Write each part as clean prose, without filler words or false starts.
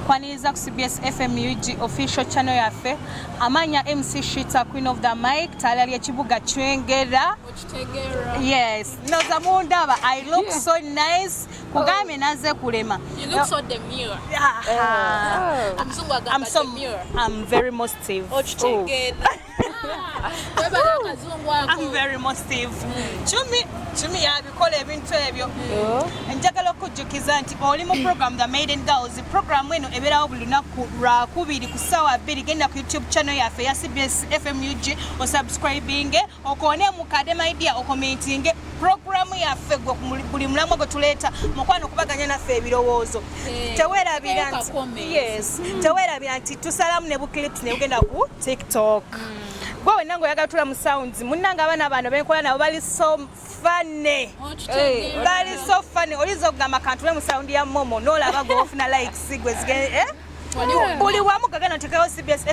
kwaniriza ku CBS FMUG official channel yaffe amanya MC Shitah Queen of the Mic talali ekibuga Chwengera. Yes, noza mundaba. I look so nice. Kugambe naze kulema. You look so demure. I'm very positive. I'm very positive. Chumi yabikola ebintu ebyo. Njagala okujjukiza nti oli mu program the Maiden Galz. Program eno eberawo buli lunaku lwakubiri ku ssaawa 2 genda ku YouTube channel yaffe ya CBS FMUG o subscribing okone mu kadema idea o commenting program yaffe buli mulamu gwe tuleeta mukwano kubaganya naffe ebirowoozo. Tewerabira nti yes, tewerabira nti tusalamu ne bu clips ne ugenda ku TikTok. Gwe nango yagatula mu sounds munnanga abana bano benkola nabo bali so funny. Bali so funny. Olizo kugamba kantule mu sound ya Momo nolaba go ofuna likes gwe zige buli wamu kagano tekawo CBS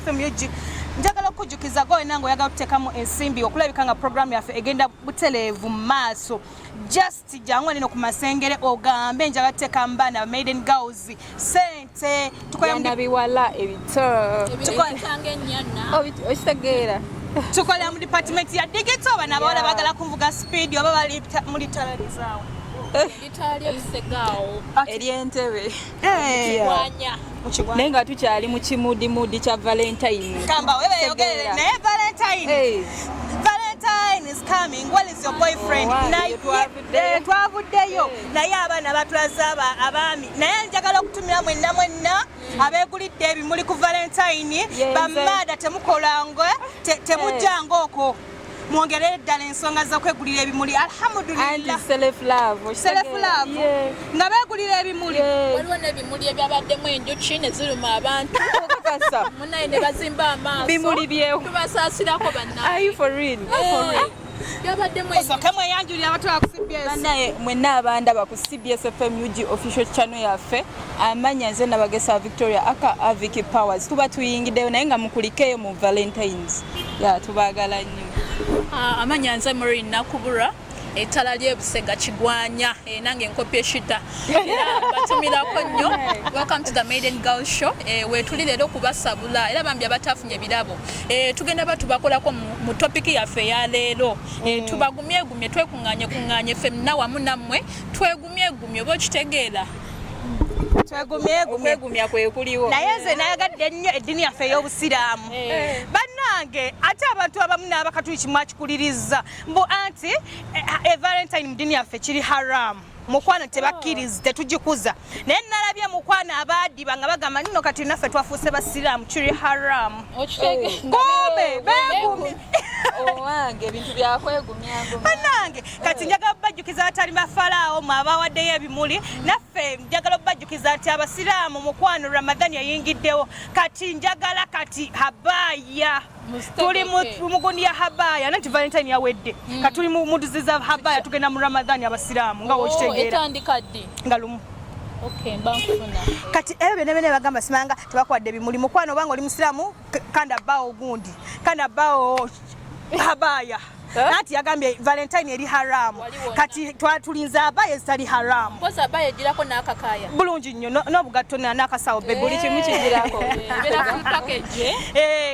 FMUG njagala okujjukiza gwe nango yaga tutekamu ensimbi okulabika nga program yaffe egenda butelevu maaso. Just jangwa nino ku masengere ogambe njaga tuteka mbana Maiden Galz sente tukola biwala ebito tukolange nyana okitegera tukola mu department ya digital bana bawala bagala kuvuga speed oba bali muri talalizaawo Italia bisegao erientebe wanya nenga tukyali mu kimudi kya Valentines. Kamba wewe yogere ne Valentines. Valentine is coming. What is your boyfriend? Twavuddeyo naye abana batulaza abaami naye njagala okutumira mwenna abegulidde ebimuli ku Valentine bamada temukolangwe temujjanga okwo mwongerere ddala ensonga za kwegulira ebimuli. Alhamdulillah. Self love nga beegulira ebimuli waliwo n'ebimuli ebyabaddemu enjuki ne ziruma abantu okakasa munaye ne bazimba amaaso bimuli byewo tubasaasirako banna. Are you for real? Byabaddemu mweyanjulira abatwala ku CBS. Banaye mwenna abandaba ku CBS FMUG official channel yaffe amanya nze nabagesa Victoria aka Vickie Powerz tuba tuyingiddeyo naye nga mukulikeyo mu Valentines. Tubagala nnyo. Amanya nze muri nakubura etala lyebusega kigwanya nange enkopye Shitah era batumirako nnyo. Welcome to the Maiden Galz show. Wetuli leero kubasabula era bambi abatafunye birabo tugenda batubakolako mu topic yaffe ya leero. Tubagumye twekunganye femna wamu nammwe twegumye oba okitegeera twegumya kwe kuliwo naye nze nayagadde nnyo eddiini yaffe ey'obusiraamu. Bannange ate abantu abamu n'abakatuliki mwakikuliriza mbu anti Valentine mu ddiini yaffe kiri haramu. Mukwano tebakkiriza tetugikuza naye nalabye mukwano abaadiba nga bagamba nno kati naffe twafuuse basiraamu kiri haramu. Gombe beegumye owange ebintu byakwegumya bannange kati njagala bajjukiza atali bafalaawo mwe abawaddeyo ebimuli naffe njagala bajjukiza nti abasiraamu mukwano Ramadan yayingiddewo kati njagala kati habaya tuli mu gundi ya habaya nanti Valentine yawedde kati tuli mu muduziza habaya tugenda mu Ramadan abasiraamu nga wokitegeera etandika ddi nga lumu. Okay, bankufuna. Kati bene bagamba simanga tebakwadde bimuli mukwano banga oli musiraamu kanda bao gundi kanda bao habaya nati yagambye Valentine eri haramu kati twatulinza abaye zitali haramu kosa abaye jirako n'akakaya bulungi nnyo n'obugatto n'akasawo buli kimu kijirako package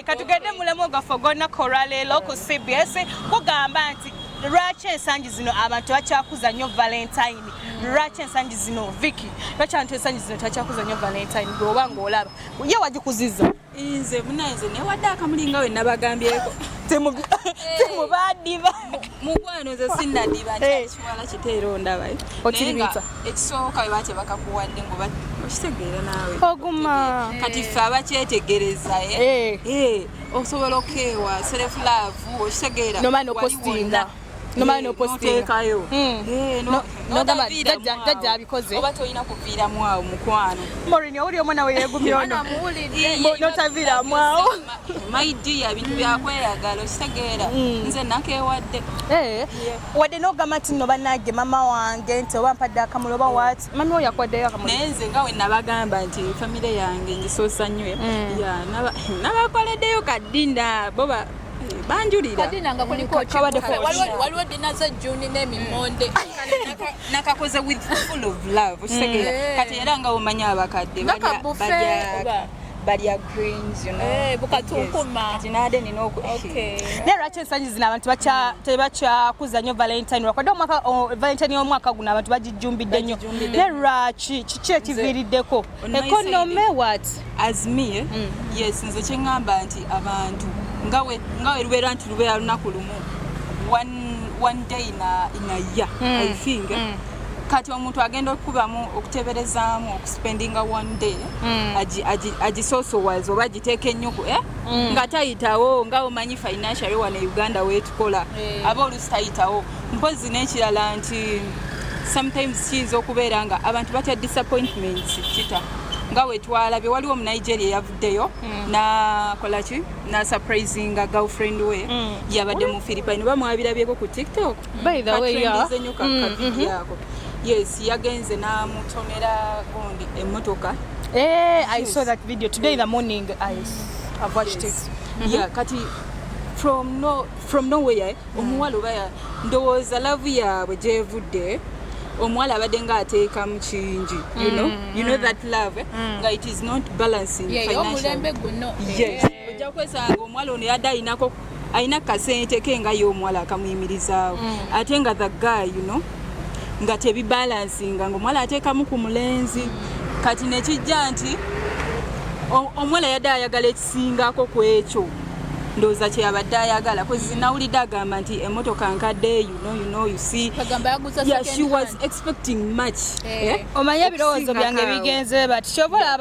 katugende mulemo gaffe gonna kola leero ku CBS kugamba nti lwaki ensangi zino abantu bakyakuza nnyo Valentine lwaki ensangi zino Vickie lwaki abantu ensangi zino bakyakuza nnyo Valentine gwoba ng'olaba ye wagikuziza nze munaze newadde akamulinga we nabagambyeko temubadiba mukwano ze sinnadiba ntikiwala kiteera ondaba okiribita ekisooka bebate bakakuwadde ngo okitegeera naawe oguma kati ffe abakyetegereza osobola okeewa self love okitegeera nomano postinga nomano postinga nogamba jajja abikoze oba tolina kuviiramu awo mukwano Morini owuli omwana we yeegumya ono notaviiramu awo my dear bintu byakweyagala okitegeera nze nakeewadde wadde n'ogamba nti nno bannange mama wange nti oba mpadde akamuli oba wati mami oyo yakwaddeyo akamuli naye nze nga we nabagamba nti famire yange ngisoosa nnyo nabakoleddeyo kaddinda boba banjulira kadinanga kuliko waliwo dina za June n'emimonde nakakoze with full of love okitegeera kati era nga omanya abakadde balya greens, you know. Bukatukuma. Tinade nino. Okay. Ne lwaki ensangi zino abantu tebakyakuza nnyo Valentine wakadde omwaka Valentine y'omwaka guno abantu bagijjumbidde nnyo. Ne lwaki kiki ekiviiriddeko? Economy what? As me, yes, nze kye ngamba nti abantu nga lubeera nti lubeera lunaku lumu one day in a year, I think. Kati omuntu agenda okubamu okuteberezaamu okuspendinga one day agisoosowaza oba agiteeka ennyuku nga tayitawo nga omanyi financially wano e Uganda weetukola aba olusi tayitawo mpozi n'ekirala nti sometimes kiyinza okubeera nga abantu batya disappointments Shitah nga wetwalabye waliwo mu Nigeria yavuddeyo nakolaki nasurprisinga girlfriend we yabadde mu Philippines bamwabirabyeko ku TikTok by the way nnyo video yako. Yes, yagenze namutomera gundi emotoka. I saw that video today in the morning. I've watched it. Yeah, kati from nowhere omuwala oba ndowooza love yaabwe gyevudde omuwala abadde nga ateeka mu kingi you know that love nga it is not balancing financially. Yes, ojja kwesanga omuwala ono yadde ayina kasente ke nga y'omuwala akamuyimirizaawo ate nga the guy nga tebibalansinga ng'omuwala ateekamu ku mulenzi kati nekijja nti omuwala yadde ayagala ekisingako ku ekyo ndowooza kyeyabadde ayagala kozi nawulidde agamba nti emmotoka nkadde you see yeah, she was expecting much omanye ebirowoozo byange bigenze bati kyobola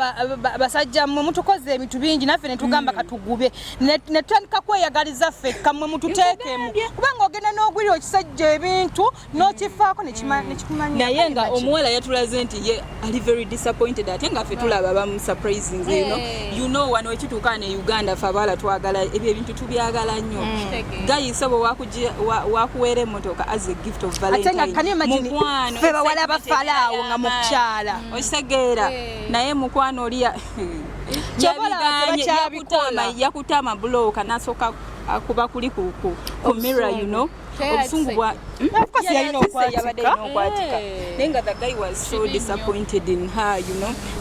basajja mmwe mutukoze ebintu bingi naffe ne tugamba katugube ne tutandika kweyagaliza ffe mmwe mututeekemu kubanga ogenda n'ogwirira ekisajja ebintu n'okifaako nekikumanya naye nga omuwala yatulaze nti ye ali very disappointed ate nga ffe tulaba bamu surprising you know wano ekituuka ne Uganda ffe abaala twagala ebintu tubyagala nnyo gayisa bwe wakuweera emmotoka as a gift of Valentine mukwano ffe bawala bafalaawo nga mukyala okitegeera naye mukwano oli yakutama bulooka nasooka akuba kuli ku mirror obusungu bwa yabadde okwatika naye nga the guy was so disappointed in her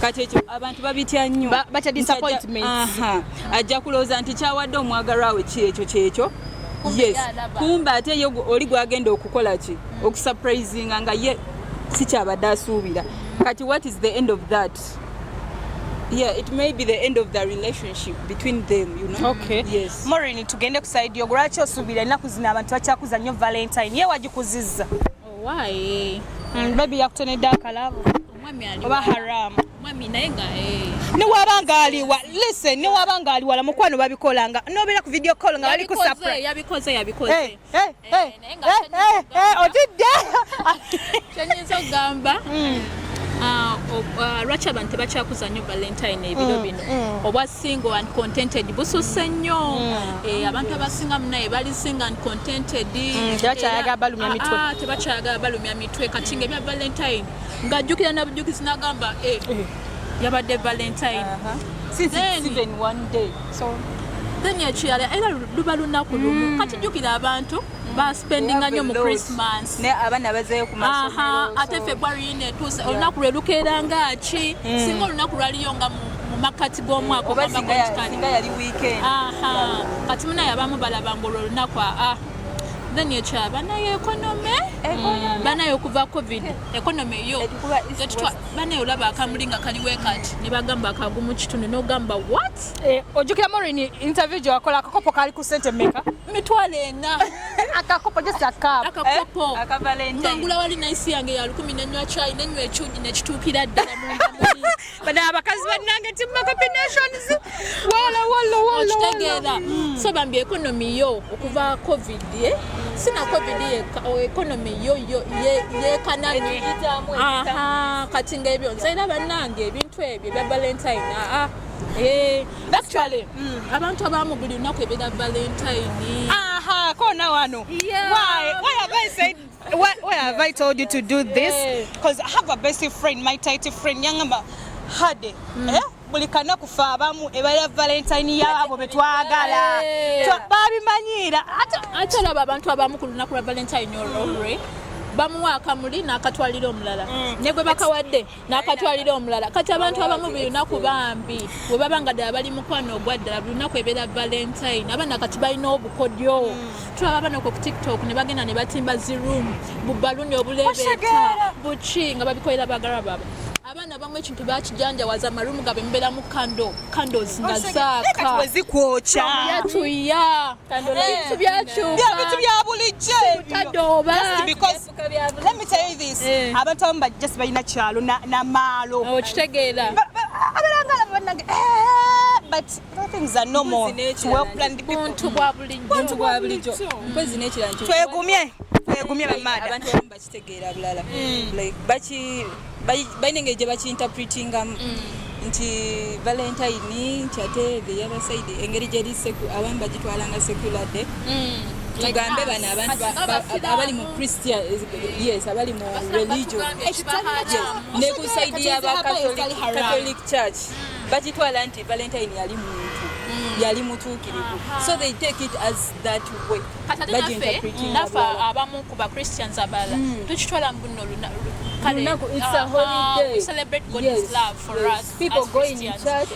kati ekyo abantu babitya nnyo batya disappointments ajja kulowooza nti kyawadde omwagalwa we kyekyo yes kumba ate ye oli gwagenda okukola ki okusurprisinga nga ye si kyabadde asuubira kati what is the end of that? Yeah, it may be the end of the relationship between them, Okay. Yes. Maureen, tugende ku side yo lwaki osuubira ennaku zino abantu bakyakuza nnyo Valentine ye wagikuzizza why baby yakutonedde akalabo oba haram mwami naye nga newabanga aliwa listen newabanga aliwala mukwano babikolanga nobeera ku video call nga bali ku surprise yabikoze otidde kyenyiza ogamba lwaki abantu tebakyakuza nnyo Valentine ebiro bino obwa single and contented bususse nnyo abantu abasinga munaye bali single and contented tebakyayagala balumya mitwe kati nga ebya Valentine ng'ajjukira nabujukizi n'agamba yabadde Valentine since even one day so then ekirala era luba lunaku lumu kati jjukira abantu baspendinga nnyo mu Christmas ne abaana bazeeyo ku masomero ate February netuuse olunaku lwe lukeeranga ki singa olunaku lwaliyo nga mu makati g'omwaka oba singa yali weekend kati munaye abamu balabanga olwo olunaku then ekyaba naye economy banaye okuva covid economy yo banaye olaba akamuli nga kaliwe kati ne bagamba akagumu kitundu n'ogamba what ojjukira Maureen interview gye wakola akakopo kali ku sente mmeka mitwalo ena akakopo just akakopo ngangula wali naisi yange ya 10 nenywa chai nenywa ekyugi nekituukira ddala mundamuli bana abakazi bannange timma combinations wala okitegeera so bambi economy yo okuva covid sina covid economy yo yekanani kati ng'ebyo nzaira bannange ebintu ebyo bya Valentine actually abantu abamu buli lunaku ebera Valentine kona wano why have I said why have I told you to do this because I have a best friend my tight friend Yangamba Hade buli kanaku ffe abamu ebalira Valentine yaabo betwagala babimanyira ate laba abantu abamu ku lunaku lwa Valentine olwolwe bamuwa akamuli n'akatwalira omulala ne gwe bakawadde n'akatwalira omulala kati abantu abamu buli lunaku bambi bwe baba nga ddala bali mukwano ogwaddala buli lunaku ebeera Valentine abaana kati balina obukodyo tulaba abaana ku TikTok ne bagenda ne batimba zirumu bubaluni obulebeeta buki nga babikolera bagala baba abaana bamu ekintu bakijanjawaza amarumu gabe mbeeramu candles nga zaaka wezikwokya yatuya bintu byakyuka bintu bya bulijjo tadoba let me tell you this abantu abamu bajjasi balina kyalo namaalo okitegeera abalangala bannange but things are normal well planned buntu bwa bulijjo mpozi n'ekirala nti twegumye bamaada abantu abamu bakitegeera bulala like balina engeri gye bakiinterpretingamu nti Valentine nti ate the other side engeri gyeri abamu bagitwala nga secular day tugambe bano abantu abali mu Christian yes abali mu religion ne ku side y'aba Catholic Church bagitwala nti Valentine yali mutuukirivu so they take it as that way nafa abamu ku ba Christians abala tukitwala mbuno it's a holiday. We celebrate God's love for us. People go in church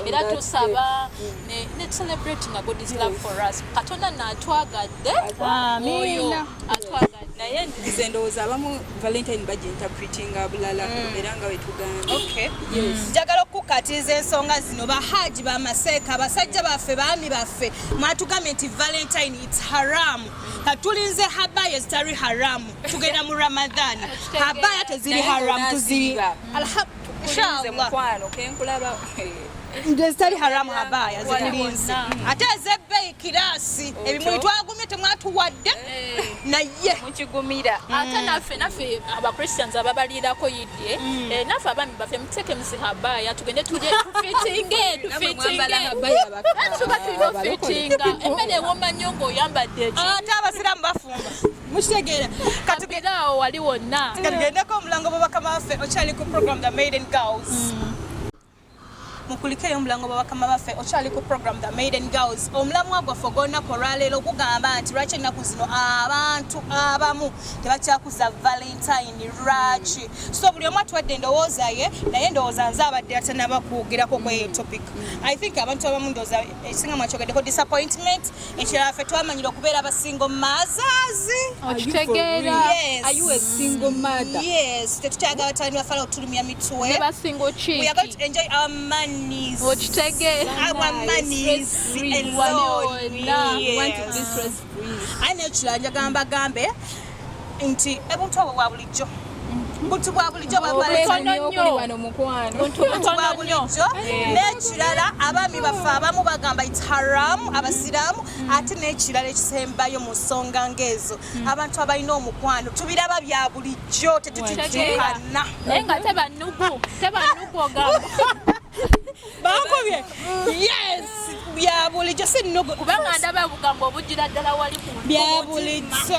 and celebrating God's love for us. Katonda natwagadde. Amina. Atwagadde. Naye nze ndowooza abamu Valentine baginterpretinga bulala era nga wetugambe. Okay. Njagala okukatiza ensonga zino bahaji bamaseeka abasajja baffe baami baffe mwatugambye nti Valentine it's haram. Katulinze habaya zitari haramu tugenda mu Ramadhan habaya teziri haramu tuziri alhamdulillah mukwano kenkulaba zitari haramu habaya zitulinze ate zebbe kirasi ebimuli twagumye temwatuwadde naye mukigumira ate naffe aba Christians ababalirako yidye naffe abami baffe muteke mzi habaya tugende tuje tufitinge tuba tufitinga emmere woma nnyo ng'oyambadde eki ate abasiraamu bafumba mukitegeera katugerawo wali wonna katugendeko omulango bwabakama baffe okyali ku program the Maiden Galz mukulikeyo omulango bwabakama baffe okyali ku program the Maiden Galz omulamwa gwaffe ogw'olunaku olwaleero gugamba nti lwaki ennaku zino abantu abamu tebakyakuza Valentine lwaki so buli omu atuwadde endowooza ye naye ndowooza nze abadde atanaba kuwugirako kweyo topic I think abantu abamu ndowooza ekisinga mwakyogeddeko disappointment ekirala ffe twamanyira okubeera abasingle mothers okitegeera are you a single mother yes tetukyagala batani bafala otulumya mitwe ne basingle we are going to enjoy our money okitegeera our money is alone want to be stress free ane ekirala njagamba gambe nti ebuntu obwo bwa bulijjo buntu bwa bulijjo wano mukwano bwa bulijjo n'ekirala abaami baffe abamu bagamba it's haram abasiraamu ate n'ekirala ekisembayo mu nsonga ng'ezo abantu abalina omukwano tubiraba bya bulijjo tetukitukana naye nga tebannugu ogamba bankubye yes bya bulijjo si nnugu kubanga ndaba obugambo obujjira ddala wali ku bya bulijjo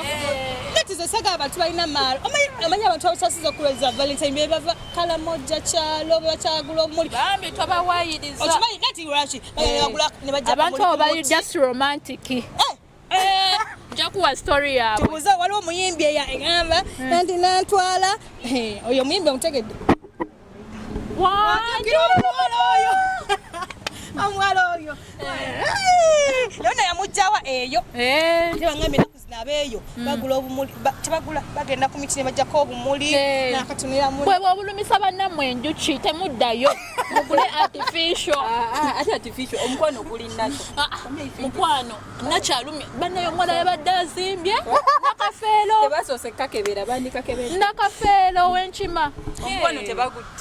netizesaga abantu balina maalo omanyi abantu abasasiza okuleza Valentine bye bava Kalamoja kyalo bakyagula omuli bambi tobawayiriza okimanyi nati lwaki bagula ne bajja abantu abo bali just romantic nja kuwa story yaabwe tubuze waliwo omuyimbi egamba nti nantwala oyo omuyimbi omutegedde omwala oyo yona yamugjawa eyo tebangambye ennaku zino abeeyo bagula obumuli tebagula bagenda ku miti ne bajjako obumuli nakatunira muli bweba obulumisa bannammwe enjuki temuddayo mugule artificial ate artificial omukwano guli nakyo mukwano nakyalumye bannayo omwana yabadde azimbye nakafeero tebasoose kakebera bandikakebera nakafeero w'enkima omukwano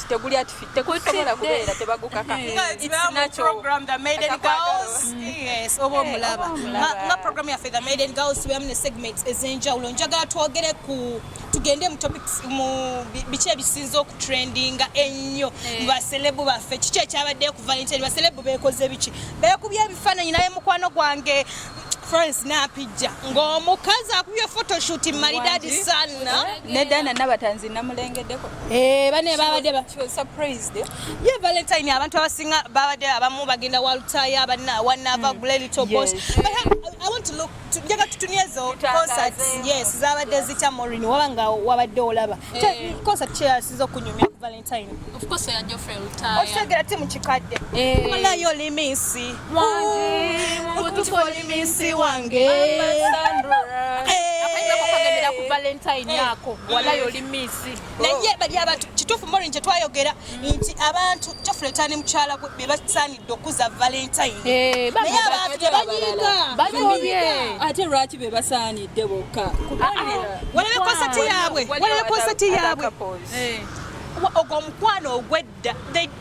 teguli tekusobola kubeera tebagukaka program the Maiden Galz yes oba omulaba nga program yaffe the Maiden Galz tubeeramu ne segments ez'enjawulo njagala twogere ku tugende mu topics mu biki ebisinza okutrendinga ennyo mu baselebu baffe kiki ekyabaddeyo ku Valentine baselebu beekoze biki beekubye ebifaananyi naye mukwano gwange friends napijja ng'omukazi akubye photoshoot maridadi sana nedana nabatanzi namulengeddeko bane babadde surprised ye Valentine abantu abasinga babadde abamu bagenda walutaya abana wanava little boss but I want to look njaga tutunyezo concerts yes zabadde zita morini wabanga wabadde olaba concert kyasizo kunyumya ku Valentine of course ya Geoffrey Lutaya osegera timu kikadde wala yo limisi limisi wange akagendera ku Valentine yako wala yo limisi naye bali abantu kituufu morini kye twayogera nti abantu Geoffrey Lutaya mukyala gwe be basaanidde okuza Valentine naye abantu tebanyiiga ate lwaki be basaanidde bokka walabe konsati yaabwe ogwo omukwano ogwedda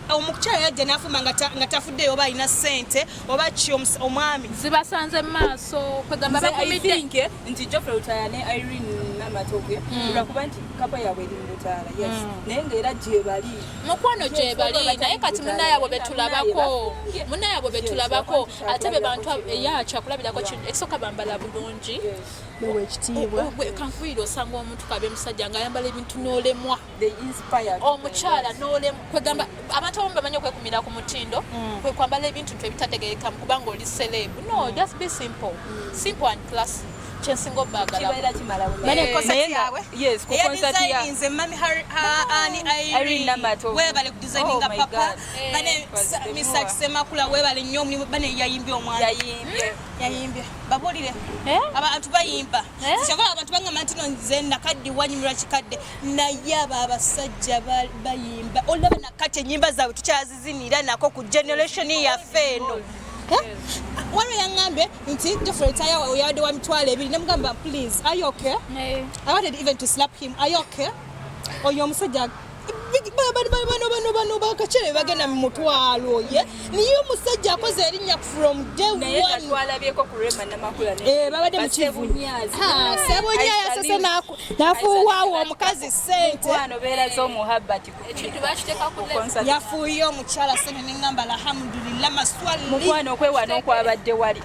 omukyala yajja n'afuma nga tafuddeyo oba alina ssente oba ki omwami zibasanze mu maaso kwegamba bakumidde nti Geoffrey Lutaya ne Irene Namatoge lwakuba nti kapa yaabwe eri mu Lutala yes naye ng'era gyebali mukwano gyebali naye kati munnayabwe betulabako ate be bantu yakyakulabirako kintu ekisooka bambala bulungi ekitiibwa kankuyiira osanga omuntu kabe musajja ng'ayambala ebintu n'olemwa omukyala n'olemu kwegamba abantu abamu bamanyi okwekumira ku mutindo kwekwambala ebintu ebitategeereka kubanga oli celeb no just be simple and classy kyensinga obbagala Irene Namatoge webale ku designinga papa bane Mr. Semakula webale nnyo omulimu bane yayimbye omwana yayimbye babulire abantu bayimba kyava abantu bangamba nti no nze nakaddi wanyumirwa kikadde naye abo abasajja bayimba olaba nakati ennyimba zaabwe tukyazizinira nako ku generation yaffe eno waliwo yaŋŋambye nti Geoffrey Lutaya yawadde wa mitwalo 2 nemugamba please are you okay I wanted even to slap him are you okay oyo omusajja bano bakachere bagenda mu mutwalo ye niyo omusajja akoze erinnya from day one twalabyeko ku Rema Namakula babadde mu kivunyazi sebunyazi sase nafuuwawo omukazi ssente wano beera z'omuhabbati ekintu bakiteeka ku concert yafuuyo omukyala ssente neŋŋamba alhamdulillah maswali mukwano okwewano okwabadde wali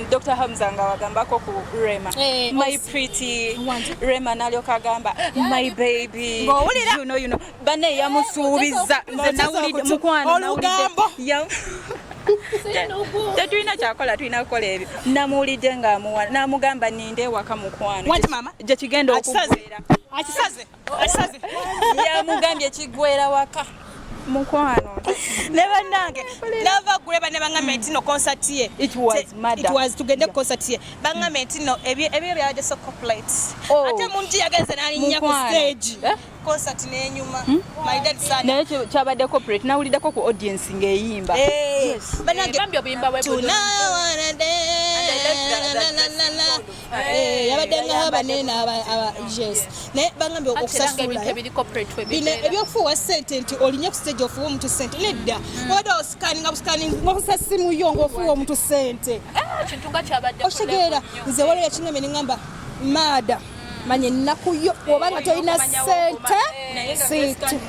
Dr. Hamza nga wagambako ku Rema my pretty Rema nalyoka agamba my baby you know bane yamusuubiza nze nawulidde mukwano olugambo tetulina kyakola tulina kukola ebyo namuwulidde ng'amuwala n'amugamba ninde ewaka mukwano gye kigenda okuggweera akisaze yamugambye kiggweera waka mukwano ne bannange nava guleba ne baŋŋamba nti no concert ye it was tugende ku concert ye baŋŋamba nti no ebyo byabadde so complete ate mungi yagenze n'alinnya ku stage concert n'enyuma naye kyabadde corporate nawuliddeko ku audience ng'eyimba yabadde nga banene yes naye baŋŋambye okusasula ebyokufuuwa ssente nti olinye ku stage ofuuwa omuntu ssente nedda wabadde ng'okusa ssimu yo ng'ofuuwa omuntu ssente okitegeera nze waliwo yakiŋŋambye neŋŋamba maada manye ennaku yo obanga tolina ssente siitu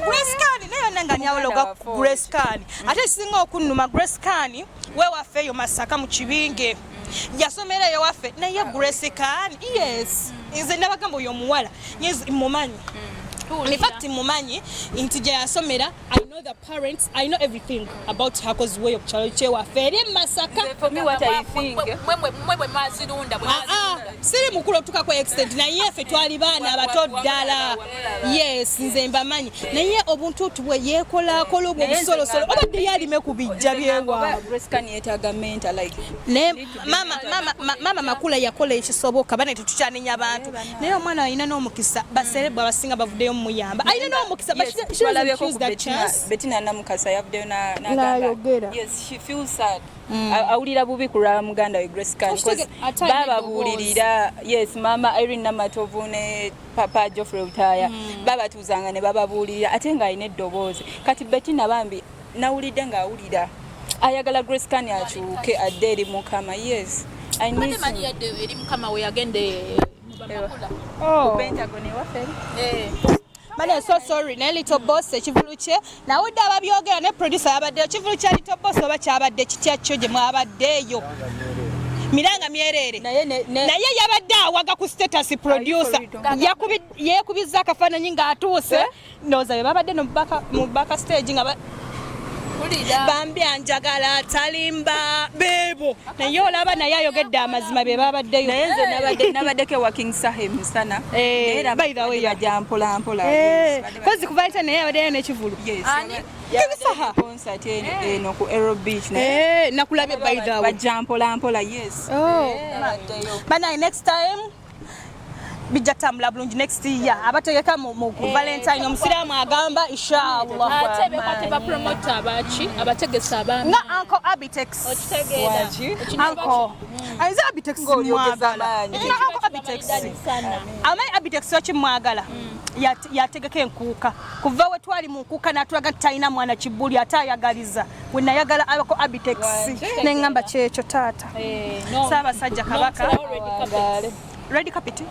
Grace naye nanga nyawologa Grace ate kisinga okunnuma Grace wewaffe eyo Masaka mu kibinge yasomera eyo waffe naye Grace yes nze nabagamba oyo omuwala mumanyi in fact mumanyi nti gye yasomera I know the parents I know everything about her cause way okukyalo kyewaffe eri Masaka mwe mazirunda siri mukulu otukako extent naye ffe twali baana abato ddala yes nze mbamanyi naye obuntu tubwe yeekolakola obwo obusolosolo obadde yalime ku bijja byewa mama Makula yakola ekisoboka bane tetukyanenya abantu naye omwana alina n'omukisa baserebwa abasinga bavuddeyo muyamba alina n'omukisa Bettina Namukasa yavuddeyo n'agamba yes she feels sad awulira bubi ku lwa muganda we Grace bababuulirira yes mama Irene Namatovu ne papa Geoffrey Lutaya babatuuzanga ne bababuulirira ate ng'alina eddoboozi kati Bettina bambi nawulidde ng'awulira ayagala Grace akyuke adde eri Mukama yes I need eri Mukama we yagende Pentagon ewaffe Mane so sorry ne Little Boss ekivulu kye nawudde ababyogera ne producer yabadde ekivulu kya Little Boss oba kyabadde kitya kyo gye mwabaddeeyo Miranga Myerere naye yabadde awaga ku status producer yeekubizza akafaananyi ng'atuuse ndowooza be babadde mu baka stage nga bambi anjagala talimba beebo naye olaba naye ayogedde amazima be babaddeyo naye nze nabaddeko ewa King Sahem sana era by the way bajja mpolampola kozi ku Valentine naye yabaddeyo n'ekivulu Kibisaha concert eno ku Aero Beach nakulabye by the way bajja mpolampola yes bana next time bijja tambula bulungi next year abategeka mu Valentine omusiraamu agamba inshallah ate bekwateba promoter abachi abategesa abami nga Uncle Abitex Uncle aiza Abitex mwagala Uncle Abitex amai Abitex okimwagala yategeka enkuuka kuva we twali mu nkuuka natulaga talina mwana kibuli atayagaliza we nayagala Uncle Abitex nengamba kyekyo taata Ssaabasajja Kabaka red carpet